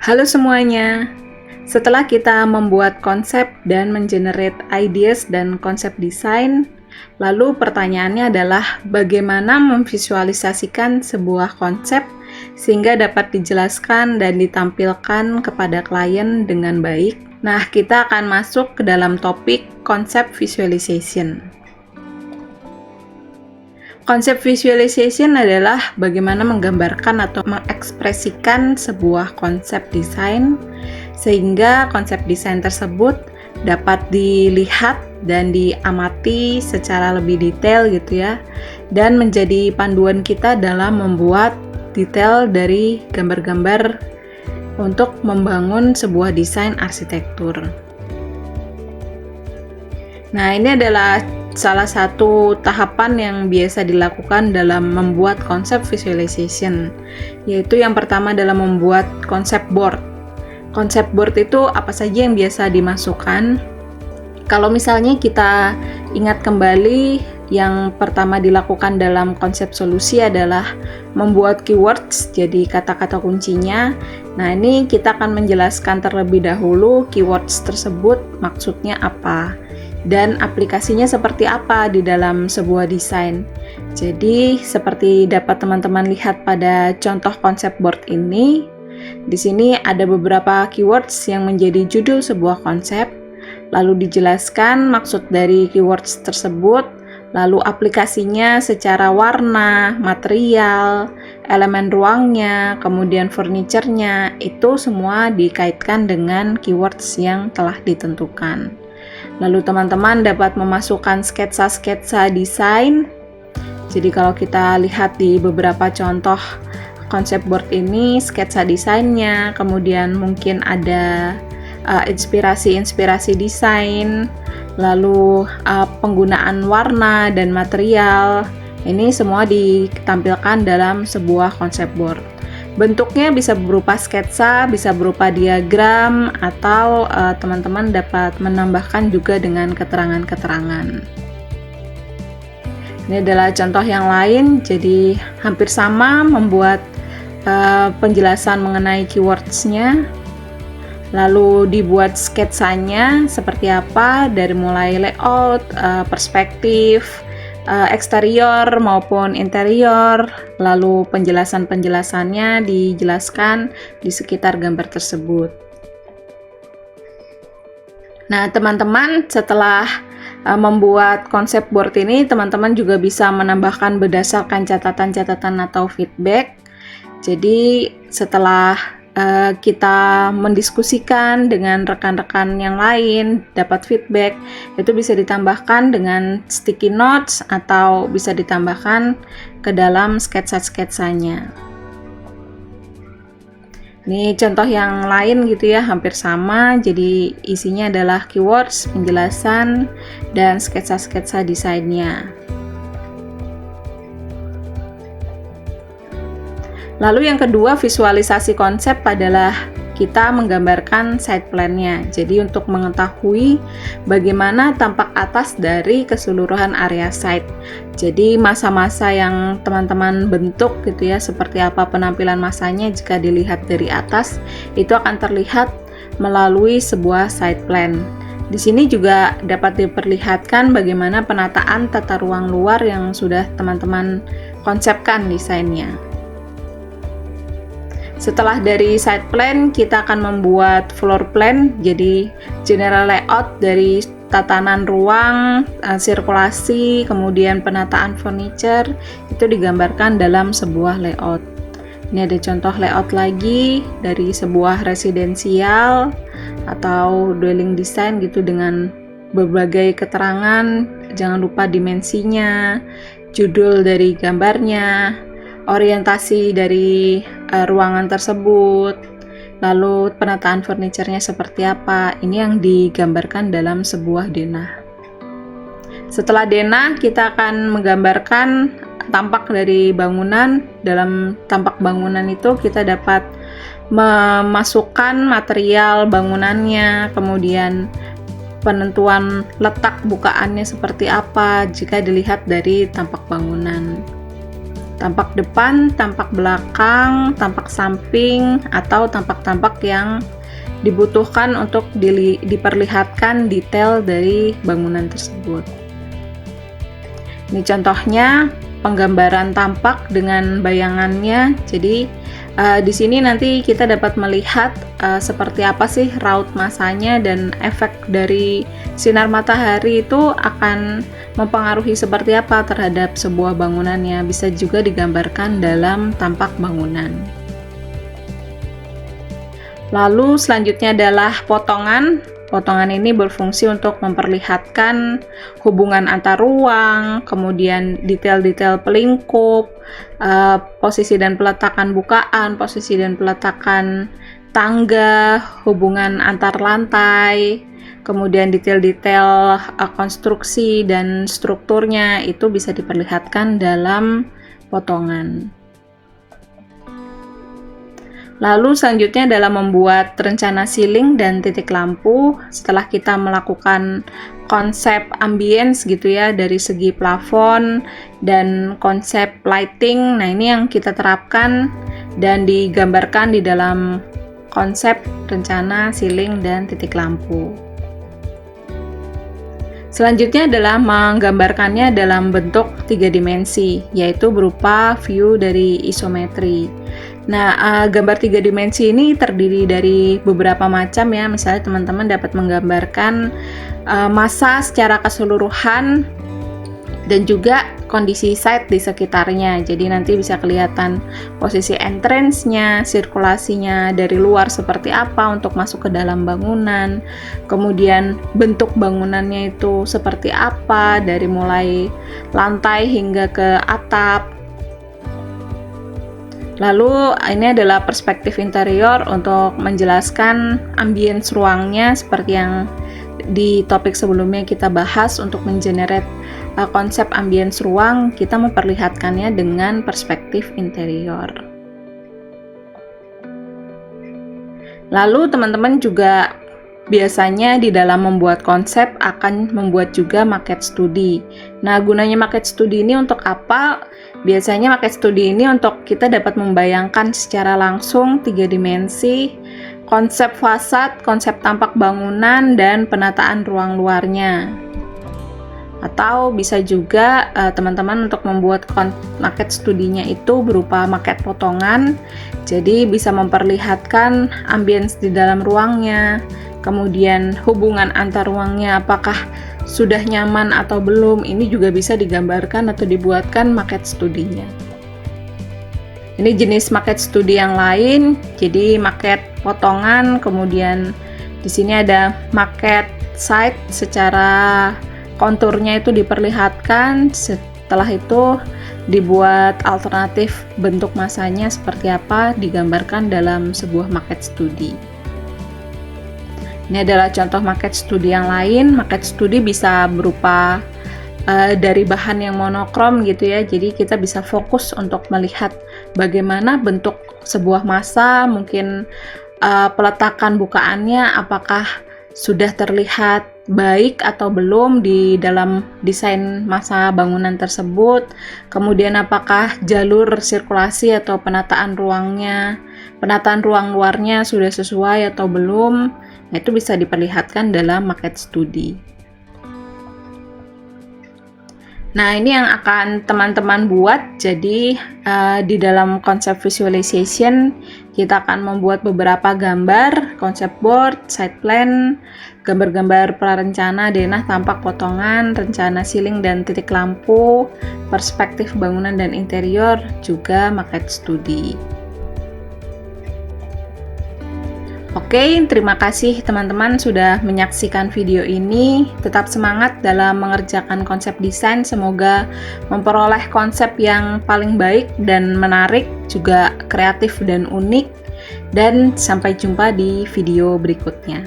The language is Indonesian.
Halo semuanya. Setelah kita membuat konsep dan mengenerate ideas dan konsep desain, lalu pertanyaannya adalah bagaimana memvisualisasikan sebuah konsep sehingga dapat dijelaskan dan ditampilkan kepada klien dengan baik. Nah, kita akan masuk ke dalam topik konsep visualization. Konsep visualization adalah bagaimana menggambarkan atau mengekspresikan sebuah konsep desain sehingga konsep desain tersebut dapat dilihat dan diamati secara lebih detail gitu ya, dan menjadi panduan kita dalam membuat detail dari gambar-gambar untuk membangun sebuah desain arsitektur. Nah, ini adalah salah satu tahapan yang biasa dilakukan dalam membuat konsep visualization, yaitu yang pertama dalam membuat konsep board. Konsep board itu apa saja yang biasa dimasukkan? Kalau misalnya kita ingat kembali, yang pertama dilakukan dalam konsep solusi adalah membuat keywords, jadi kata-kata kuncinya. Nah, ini kita akan menjelaskan terlebih dahulu keywords tersebut maksudnya apa dan aplikasinya seperti apa di dalam sebuah desain. Jadi, seperti dapat teman-teman lihat pada contoh konsep board ini, di sini ada beberapa keywords yang menjadi judul sebuah konsep, lalu dijelaskan maksud dari keywords tersebut, lalu aplikasinya secara warna, material, elemen ruangnya, kemudian furniture-nya, itu semua dikaitkan dengan keywords yang telah ditentukan. Lalu teman-teman dapat memasukkan sketsa-sketsa desain. Jadi kalau kita lihat di beberapa contoh konsep board ini, sketsa desainnya, kemudian mungkin ada inspirasi-inspirasi desain, lalu penggunaan warna dan material. Ini semua ditampilkan dalam sebuah konsep board. Bentuknya bisa berupa sketsa, bisa berupa diagram, atau teman-teman dapat menambahkan juga dengan keterangan-keterangan. Ini adalah contoh yang lain, jadi hampir sama membuat penjelasan mengenai keywords-nya, lalu dibuat sketsanya seperti apa, dari mulai layout, perspektif, eksterior maupun interior, lalu penjelasan-penjelasannya dijelaskan di sekitar gambar tersebut. Nah, teman-teman, setelah membuat konsep board ini, teman-teman juga bisa menambahkan berdasarkan catatan-catatan atau feedback. Jadi, setelah kita mendiskusikan dengan rekan-rekan yang lain, dapat feedback, itu bisa ditambahkan dengan sticky notes atau bisa ditambahkan ke dalam sketsa-sketsanya. Ini contoh yang lain gitu ya, hampir sama, jadi isinya adalah keywords, penjelasan, dan sketsa-sketsa desainnya. Lalu yang kedua, visualisasi konsep adalah kita menggambarkan site plan-nya. Jadi untuk mengetahui bagaimana tampak atas dari keseluruhan area site. Jadi masa-masa yang teman-teman bentuk gitu ya, seperti apa penampilan masanya jika dilihat dari atas, itu akan terlihat melalui sebuah site plan. Di sini juga dapat diperlihatkan bagaimana penataan tata ruang luar yang sudah teman-teman konsepkan desainnya. Setelah dari site plan, kita akan membuat floor plan, jadi general layout dari tatanan ruang, sirkulasi, kemudian penataan furniture, itu digambarkan dalam sebuah layout. Ini ada contoh layout lagi dari sebuah residensial atau dwelling design gitu dengan berbagai keterangan, jangan lupa dimensinya, judul dari gambarnya, orientasi dari ruangan tersebut, lalu penataan furniture-nya seperti apa. Ini yang digambarkan dalam sebuah denah. Setelah denah, kita akan menggambarkan tampak dari bangunan. Dalam tampak bangunan itu kita dapat memasukkan material bangunannya, kemudian penentuan letak bukaannya seperti apa jika dilihat dari tampak bangunan. tampak depan, tampak belakang, tampak samping, atau tampak-tampak yang dibutuhkan untuk diperlihatkan detail dari bangunan tersebut. Ini contohnya penggambaran tampak dengan bayangannya. Jadi di sini nanti kita dapat melihat seperti apa sih raut masanya, dan efek dari sinar matahari itu akan mempengaruhi seperti apa terhadap sebuah bangunannya. Bisa juga digambarkan dalam tampak bangunan. Lalu selanjutnya adalah potongan. Potongan ini berfungsi untuk memperlihatkan hubungan antar ruang, kemudian detail-detail pelingkup, posisi dan peletakan bukaan, posisi dan peletakan tangga, hubungan antar lantai, kemudian detail-detail konstruksi dan strukturnya itu bisa diperlihatkan dalam potongan. Lalu selanjutnya adalah membuat rencana ceiling dan titik lampu. Setelah kita melakukan konsep ambience gitu ya, dari segi plafon dan konsep lighting, nah ini yang kita terapkan dan digambarkan di dalam konsep rencana ceiling dan titik lampu. Selanjutnya adalah menggambarkannya dalam bentuk 3 dimensi, yaitu berupa view dari isometri. Nah, gambar 3 dimensi ini terdiri dari beberapa macam ya. Misalnya teman-teman dapat menggambarkan massa secara keseluruhan dan juga kondisi site di sekitarnya. Jadi nanti bisa kelihatan posisi entrance-nya, sirkulasinya dari luar seperti apa untuk masuk ke dalam bangunan. Kemudian bentuk bangunannya itu seperti apa dari mulai lantai hingga ke atap. Lalu ini adalah perspektif interior untuk menjelaskan ambience ruangnya seperti yang di topik sebelumnya kita bahas. Untuk mengenerate konsep ambience ruang, kita memperlihatkannya dengan perspektif interior. Lalu teman-teman juga biasanya di dalam membuat konsep akan membuat juga market study. Nah, gunanya market study ini untuk apa? Biasanya market study ini untuk kita dapat membayangkan secara langsung 3 dimensi, konsep fasad, konsep tampak bangunan, dan penataan ruang luarnya. Atau bisa juga teman-teman untuk membuat market studinya itu berupa market potongan, jadi bisa memperlihatkan ambience di dalam ruangnya, kemudian hubungan antar ruangnya apakah sudah nyaman atau belum. Ini juga bisa digambarkan atau dibuatkan market studinya. Ini jenis market studi yang lain, jadi market potongan, kemudian di sini ada market site, secara konturnya itu diperlihatkan, setelah itu dibuat alternatif bentuk masanya seperti apa, digambarkan dalam sebuah market studi. Ini adalah contoh market studi yang lain. Market studi bisa berupa dari bahan yang monokrom gitu ya, jadi kita bisa fokus untuk melihat bagaimana bentuk sebuah massa, mungkin peletakan bukaannya apakah sudah terlihat baik atau belum di dalam desain massa bangunan tersebut, kemudian apakah jalur sirkulasi atau penataan ruangnya, penataan ruang luarnya sudah sesuai atau belum. Nah, itu bisa diperlihatkan dalam market study. Nah, ini yang akan teman-teman buat. Jadi di dalam konsep visualization kita akan membuat beberapa gambar, konsep board, site plan, gambar-gambar prarencana, denah, tampak, potongan, rencana ceiling dan titik lampu, perspektif bangunan dan interior, juga market study. Oke, terima kasih teman-teman sudah menyaksikan video ini. Tetap semangat dalam mengerjakan konsep desain. Semoga memperoleh konsep yang paling baik dan menarik, juga kreatif dan unik. Dan sampai jumpa di video berikutnya.